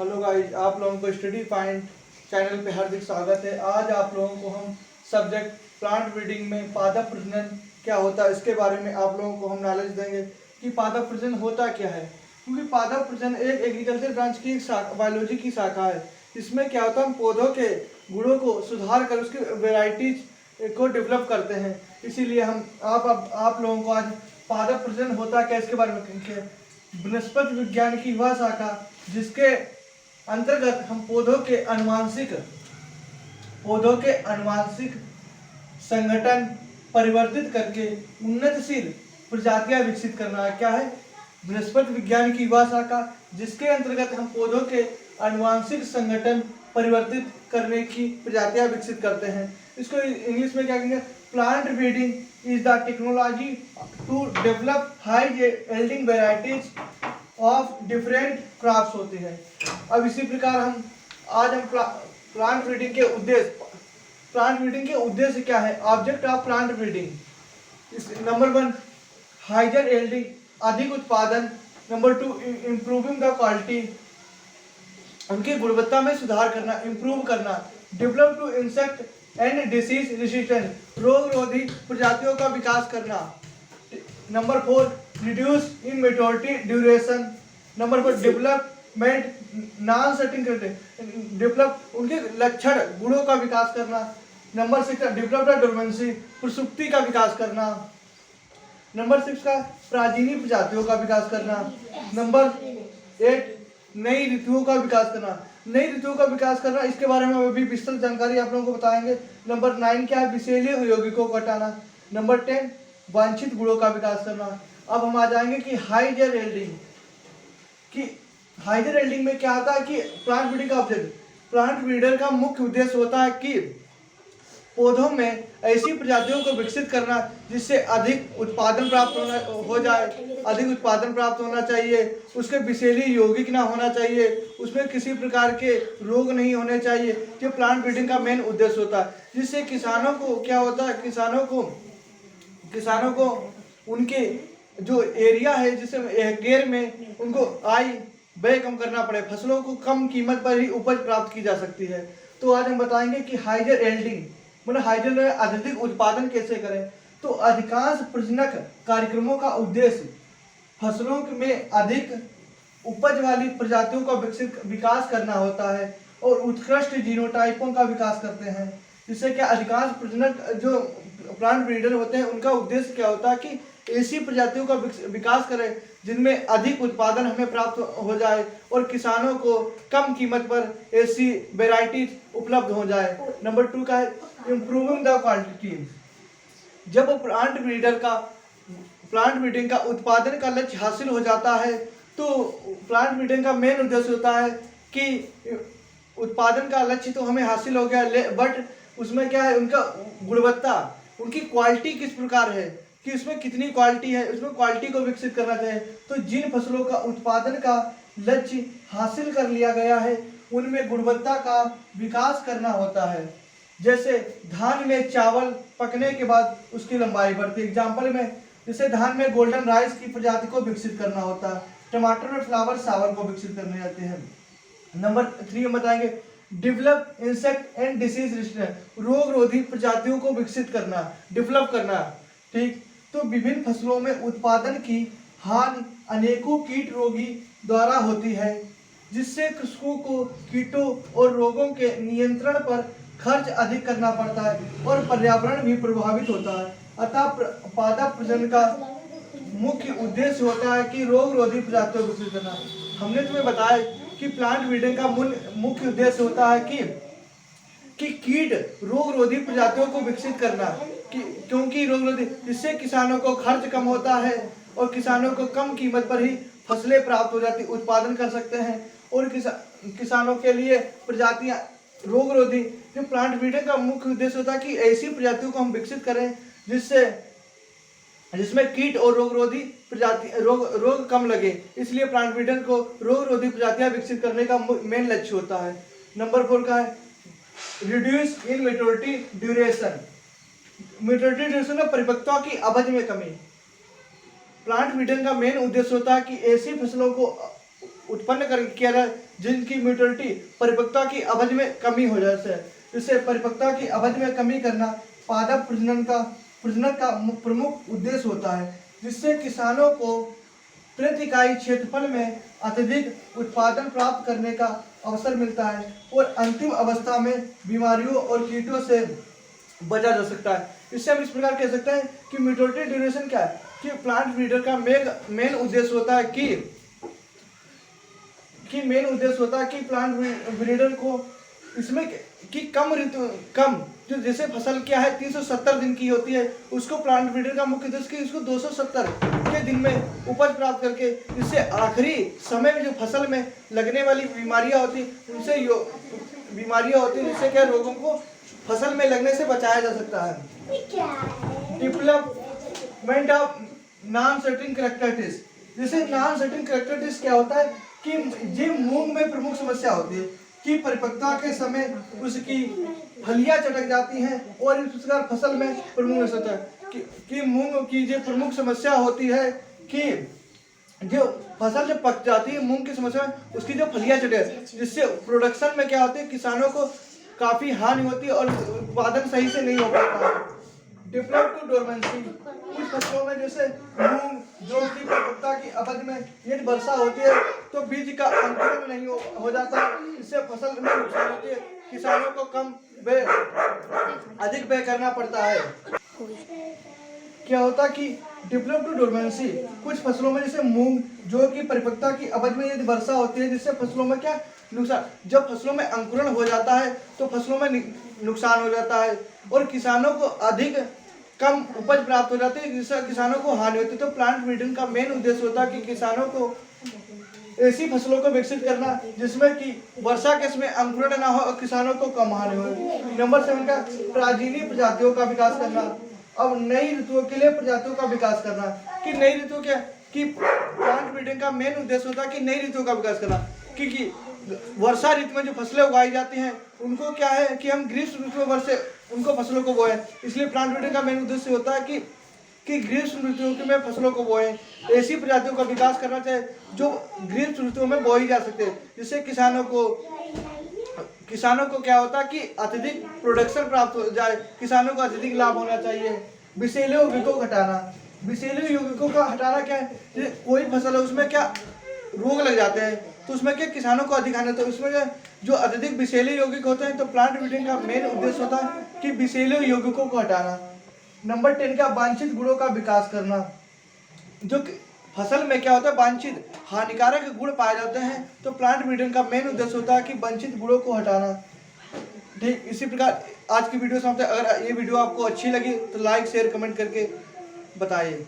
Hello guys, आप लोगों को स्टडी पॉइंट चैनल पे हार्दिक स्वागत है। आज आप लोगों को हम सब्जेक्ट प्लांट ब्रीडिंग में पादप प्रजनन क्या होता है इसके बारे में आप लोगों को हम नॉलेज देंगे कि पादप प्रजनन होता क्या है। क्योंकि पादप प्रजनन एक एग्रीकल्चर ब्रांच की बायोलॉजी की शाखा है। इसमें क्या होता है, हम पौधों के गुणों को सुधार कर उसकी वेराइटीज को डेवलप करते हैं। इसीलिए हम आप लोगों को आज पादप प्रजनन होता क्या इसके बारे में कहेंगे। वनस्पति विज्ञान की वह शाखा जिसके अंतर्गत हम पौधों के अनुवांशिक संगठन परिवर्तित करके उन्नतशील प्रजातियां विकसित करना है। क्या है? वनस्पति विज्ञान की वह शाखा जिसके अंतर्गत हम पौधों के अनुवांशिक संगठन परिवर्तित करने की प्रजातियां विकसित करते हैं। इसको इंग्लिश में क्या कहेंगे? Plant breeding is the technology to develop high yielding varieties of different crops होती है। अब इसी प्रकार हम प्लांट ब्रीडिंग के उद्देश्य क्या है? Object of plant breeding number 1 higher yielding अधिक उत्पादन, नंबर 2 इम्प्रूविंग द क्वालिटी उनकी गुणवत्ता में सुधार करना, इम्प्रूव करना, develop to insect and disease resistant रोग रोधी प्रजातियों का विकास करना, number 4 reduce in maturity duration, number 4 development non certain develop उनके लक्षण गुणों का विकास करना, नंबर 6 डेवलप द डोर्मेंसी प्रसुप्ति का विकास करना, नंबर 6 का प्राचीनी प्रजातियों का विकास करना, नंबर 8 नई ऋतुओं का विकास करना। नई ऋतुओं का विकास करना इसके बारे में अभी विस्तृत जानकारी आप लोगों को बताएंगे। नंबर 9 क्या है? विषैले यौगिकों को हटाना, नंबर 10 वांछित गुणों का विकास करना। अब हम आ जाएंगे कि हाइजर यील्डिंग में क्या आता है कि प्लांट ब्रीडिंग का ऑब्जेक्ट, प्लांट ब्रीडर का मुख्य उद्देश्य होता है कि पौधों में ऐसी प्रजातियों को विकसित करना जिससे अधिक उत्पादन प्राप्त होना चाहिए, उसके विषैले यौगिक ना होना चाहिए, उसमें किसी प्रकार के रोग नहीं होने चाहिए। ये प्लांट ब्रीडिंग का मेन उद्देश्य होता है। जिससे किसानों को क्या होता है, किसानों को उनके जो एरिया है जिसे हेक्टेयर में उनको आय व्यय कम करना पड़े, फसलों को कम कीमत पर ही उपज प्राप्त की जा सकती है। तो आज हम बताएंगे कि हाइजर यील्डिंग मतलब हाइजर में अधिक उत्पादन कैसे करें। तो अधिकांश प्रजनक कार्यक्रमों का उद्देश्य फसलों में अधिक उपज वाली प्रजातियों का विकास करना होता है और उत्कृष्ट जीनोटाइपों का विकास करते हैं। जिससे क्या अधिकांश प्रजनक जो प्लांट ब्रीडर होते हैं उनका उद्देश्य क्या होता है कि ऐसी प्रजातियों का विकास करें जिनमें अधिक उत्पादन हमें प्राप्त हो जाए और किसानों को कम कीमत पर ऐसी वेराइटीज उपलब्ध हो जाए। नंबर 2 का है इम्प्रूविंग द क्वालिटी। जब प्लांट ब्रीडिंग का उत्पादन का लक्ष्य हासिल हो जाता है तो प्लांट ब्रीडिंग का मेन उद्देश्य होता है कि उत्पादन का लक्ष्य तो हमें हासिल हो गया, बट उसमें क्या है, उनका गुणवत्ता, उनकी क्वालिटी किस प्रकार है कि उसमें कितनी क्वालिटी है, उसमें क्वालिटी को विकसित करना चाहिए। तो जिन फसलों का उत्पादन का लक्ष्य हासिल कर लिया गया है उनमें गुणवत्ता का विकास करना होता है। जैसे धान में चावल पकने के बाद उसकी लंबाई बढ़ती है। एग्जाम्पल में जैसे धान में गोल्डन राइस की प्रजाति को विकसित करना होता है, टमाटर में फ्लावर सावर को विकसित करने जाते हैं। नंबर 3 हम बताएंगे develop insect and disease resistant रोग रोधी प्रजातियों को विकसित करना, डेवलप करना। ठीक, तो विभिन्न फसलों में उत्पादन की हानि अनेकों कीट रोगी द्वारा होती है, जिससे कृषकों को कीटों और रोगों के नियंत्रण पर खर्च अधिक करना पड़ता है और पर्यावरण भी प्रभावित होता है। अतः पादप प्रजनन का मुख्य उद्देश्य होता है कि रोग रोधी प्रजातियों को विकसित करना। हमने तुम्हें बताया कि प्लांट ब्रीडिंग का मुख्य उद्देश्य होता है कि कीट रोग रोधी प्रजातियों को विकसित करना, क्योंकि रोग रोधी जिससे किसानों को खर्च कम होता है और किसानों को कम कीमत पर ही फसलें प्राप्त हो जाती, उत्पादन कर सकते हैं और किसानों के लिए प्रजातियां रोग रोधी। जो प्लांट ब्रीडिंग का मुख्य उद्देश्य होता है कि ऐसी प्रजातियों को हम विकसित करें जिसमें कीट और रोग रोधी प्रजाति रोग कम लगे। इसलिए प्लांट ब्रीडर को रोग रोधी प्रजातियां विकसित करने का मेन लक्ष्य होता है। नंबर 4 का है reduce in maturity duration. Maturity duration में परिपक्वता की अवधि में कमी। प्लांट ब्रीडिंग का मेन उद्देश्य होता है कि ऐसी फसलों को उत्पन्न कर किया जाए जिनकी म्यूटेलिटी परिपक्वता की अवधि में कमी हो जाए। इससे परिपक्वता की अवधि में कमी करना पादप प्रजनन का प्रमुख उद्देश्य होता है, जिससे किसानों को प्रति इकाई क्षेत्रफल में अत्यधिक उत्पादन प्राप्त करने का अवसर मिलता है और अंतिम अवस्था में बीमारियों और कीटों से बचा जा सकता है। इससे हम इस प्रकार कह सकते हैं कि म्यूटेलिटी ड्यूरेशन क्या है कि प्लांट ब्रीडर का मेन उद्देश्य होता है कि प्लांट ब्रीडर को इसमें कि कम जो जैसे फसल क्या है 370 दिन की होती है, उसको प्लांट ब्रीडर का मुख्य उद्देश्य कि इसको 270 के दिन में उपज प्राप्त करके इससे आखिरी समय में जो फसल में लगने वाली बीमारियां होती जिससे क्या रोगों को फसल में लगने से बचाया जा सकता है। Development of non certain characteristics, जैसे नॉन सर्टेन कैरेक्टरिस्टिक्स क्या होता है कि ये मूंग में प्रमुख समस्या होती है कि परिपक्वता के समय उसकी फलियां चटक जाती हैं और इस प्रकार फसल में प्रमुख समस्या है कि मूंग की जो प्रमुख समस्या होती है कि जो फसल जब पक जाती है मूंग की समस्या में उसकी जो फलियां चटे, जिससे प्रोडक्शन में क्या होती है किसानों को काफी हानि होती है और उत्पादन सही से नहीं हो पाता है। डेवलप टू डोरमेंसी, कुछ फसलों में जैसे मूंग जो की परिपक्वता की अवधि में यदि वर्षा होती है तो बीज का अंकुरण नहीं हो जाता, इससे फसल में नुकसान होती है, किसानों को अधिक व्यय करना पड़ता है। क्या होता कि डेवलप टू डोरमेंसी, कुछ फसलों में जैसे मूंग जो कि परिपक्वता की अवधि में यदि वर्षा होती है जिससे फसलों में क्या नुकसान, जब फसलों में अंकुरण हो जाता है तो फसलों में नुकसान हो जाता है और किसानों को अधिक कम उपज प्राप्त हो जाती है, जिससे किसानों को हानि होती है। तो प्लांट ब्रीडिंग का मेन उद्देश्य होता है कि किसानों को ऐसी फसलों को विकसित करना जिसमें कि वर्षा के समय अंकुरण ना हो और किसानों को कम हानि हो। नंबर 7 का प्राचीनी प्रजातियों का विकास करना। अब नई ऋतुओं के लिए प्रजातियों का विकास करना कि नई ऋतु क्या कि प्लांट ब्रीडिंग का मेन उद्देश्य होता है कि नई ऋतुओं का विकास करना, क्योंकि वर्षा ऋतु में जो फसलें उगाई जाती हैं उनको क्या है कि हम ग्रीष्म ऋतु में उनको फसलों को बोएं, इसलिए प्लांट ब्रीडिंग का मेन उद्देश्य होता है कि ग्रीष्म ऋतु में फसलों को बोएं, ऐसी प्रजातियों का विकास करना चाहिए जो ग्रीष्म ऋतु में बोई जा सकते हैं, जिससे किसानों को क्या होता है कि अत्यधिक प्रोडक्शन प्राप्त हो जाए, किसानों को अत्यधिक लाभ होना चाहिए। विषैले यौगिकों को हटाना, विषैले यौगिकों का हटाना क्या है, कोई फसल है उसमें क्या रोग लग जाते हैं तो उसमें क्या किसानों को अधिक हानि होता है, उसमें जो अत्यधिक विषैले यौगिक होते हैं, तो प्लांट ब्रीडिंग का मेन उद्देश्य होता है कि विषैले यौगिकों को हटाना। नंबर 10 का वांछित गुणों का विकास करना, जो फसल में क्या होता है वांछित हानिकारक गुण पाए जाते हैं, तो प्लांट ब्रीडिंग का मेन उद्देश्य होता है कि वांछित गुणों को हटाना। ठीक इसी प्रकार आज की वीडियो समाप्त है। अगर ये वीडियो आपको अच्छी लगी तो लाइक शेयर कमेंट करके बताइए।